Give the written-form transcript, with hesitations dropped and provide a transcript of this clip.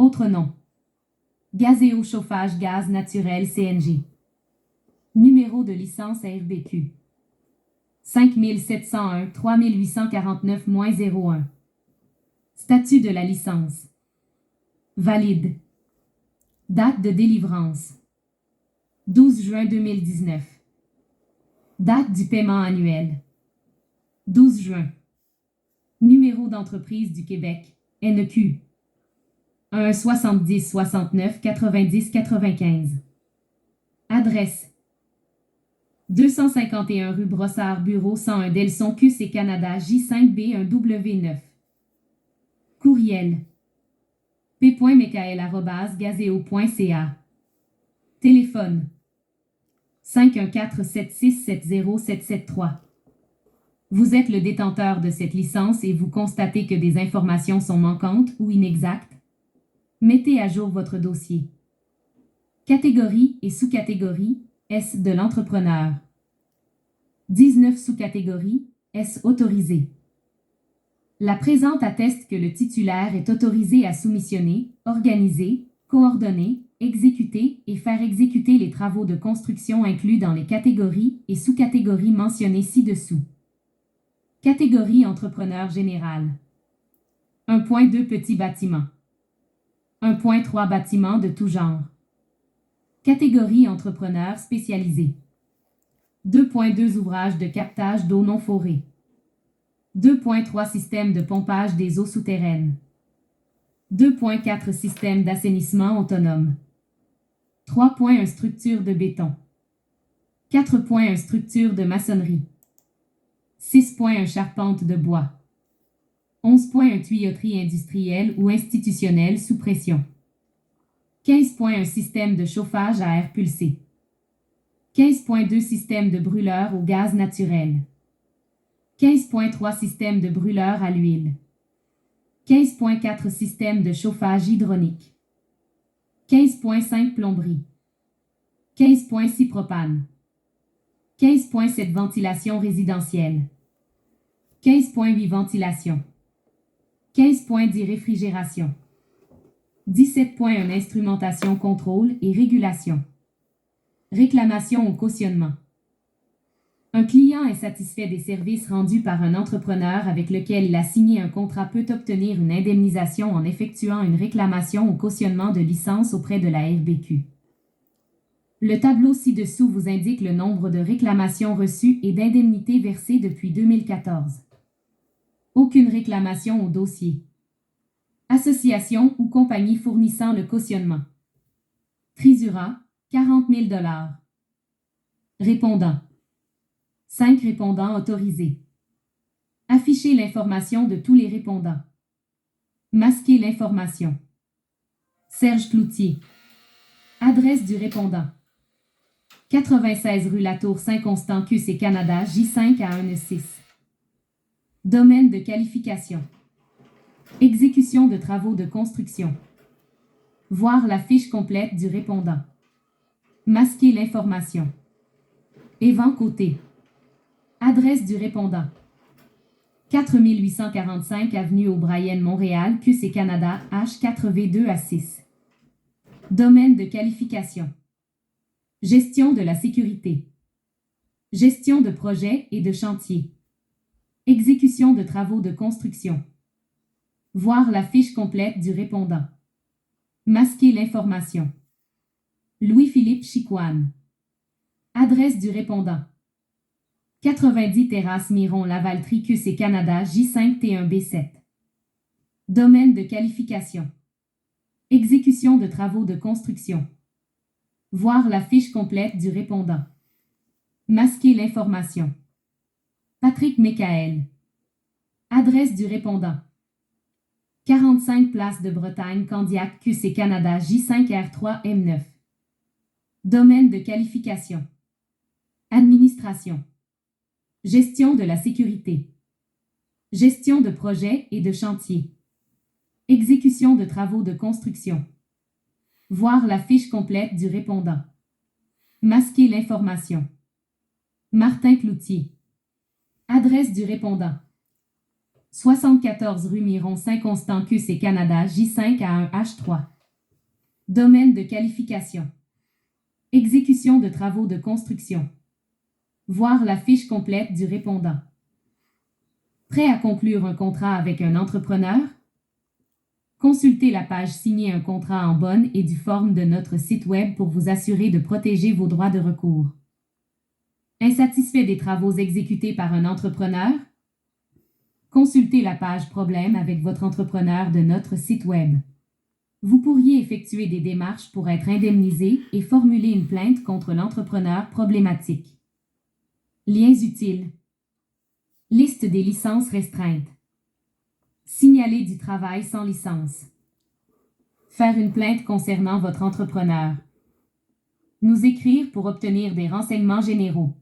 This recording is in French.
Autre nom. Gazéo chauffage gaz naturel CNG. Numéro de licence ARBQ. 5701 3849-01. Statut de la licence. Valide. Date de délivrance. 12 juin 2019. Date du paiement annuel. 12 juin. Numéro d'entreprise du Québec, NEQ. 1 70 69 90 95. Adresse. 251 rue Brossard, bureau 101 Delson QC Canada J5B1W9. Courriel. p.michael@gazeo.ca. Téléphone. 514-7670-773. Vous êtes le détenteur de cette licence et vous constatez que des informations sont manquantes ou inexactes? Mettez à jour votre dossier. Catégorie et sous-catégorie, S de l'entrepreneur. 19 sous-catégories, S autorisées. La présente atteste que le titulaire est autorisé à soumissionner, organiser, coordonner, exécuter et faire exécuter les travaux de construction inclus dans les catégories et sous-catégories mentionnées ci-dessous. Catégorie entrepreneur général. 1.2 petits bâtiments. 1.3 bâtiments de tout genre. Catégorie entrepreneur spécialisé. 2.2 ouvrages de captage d'eau non forée. 2.3 systèmes de pompage des eaux souterraines. 2.4 systèmes d'assainissement autonome. 3.1 structure de béton. 4.1 structure de maçonnerie. 6.1 charpente de bois. 11.1 tuyauterie industrielle ou institutionnelle sous pression. 15.1 système de chauffage à air pulsé. 15.2 système de brûleur au gaz naturel. 15.3 système de brûleur à l'huile. 15.4 système de chauffage hydronique. 15.5 plomberie. 15.6 propane. 15.7 ventilation résidentielle. 15.8 ventilation. 15.10 réfrigération. 17.1 instrumentation, contrôle et régulation. Réclamation au cautionnement. Un client est satisfait des services rendus par un entrepreneur avec lequel il a signé un contrat peut obtenir une indemnisation en effectuant une réclamation au cautionnement de licence auprès de la RBQ. Le tableau ci-dessous vous indique le nombre de réclamations reçues et d'indemnités versées depuis 2014. Aucune réclamation au dossier. Association ou compagnie fournissant le cautionnement. Trisura, 40 000 $. Répondant. 5 répondants autorisés. Afficher l'information de tous les répondants. Masquer l'information. Serge Cloutier. Adresse du répondant. 96 rue Latour Saint-Constant QC Canada J5A16. Domaine de qualification. Exécution de travaux de construction. Voir la fiche complète du répondant. Masquer l'information. Évent côté. Adresse du répondant. 4845 avenue O'Brien, Montréal, QC Canada, H4V2A6. Domaine de qualification. Gestion de la sécurité. Gestion de projet et de chantier. Exécution de travaux de construction. Voir la fiche complète du répondant. Masquer l'information. Louis-Philippe Chicoine. Adresse du répondant. 90 Terrasse Miron Lavaltrie QC Canada J5T1B7. Domaine de qualification. Exécution de travaux de construction. Voir la fiche complète du répondant. Masquer l'information. Patrick Michael. Adresse du répondant. 45 Place de Bretagne Candiac QC Canada J5R3M9. Domaine de qualification. Administration. Gestion de la sécurité. Gestion de projet et de chantier. Exécution de travaux de construction. Voir la fiche complète du répondant. Masquer l'information. Martin Cloutier. Adresse du répondant. 74 rue Miron Saint-Constant QC Canada J5A1H3. Domaine de qualification. Exécution de travaux de construction. Voir la fiche complète du répondant. Prêt à conclure un contrat avec un entrepreneur? Consultez la page Signer un contrat en bonne et due forme de notre site Web pour vous assurer de protéger vos droits de recours. Insatisfait des travaux exécutés par un entrepreneur? Consultez la page Problème avec votre entrepreneur de notre site Web. Vous pourriez effectuer des démarches pour être indemnisé et formuler une plainte contre l'entrepreneur problématique. Liens utiles. Liste des licences restreintes. Signaler du travail sans licence. Faire une plainte concernant votre entrepreneur. Nous écrire pour obtenir des renseignements généraux.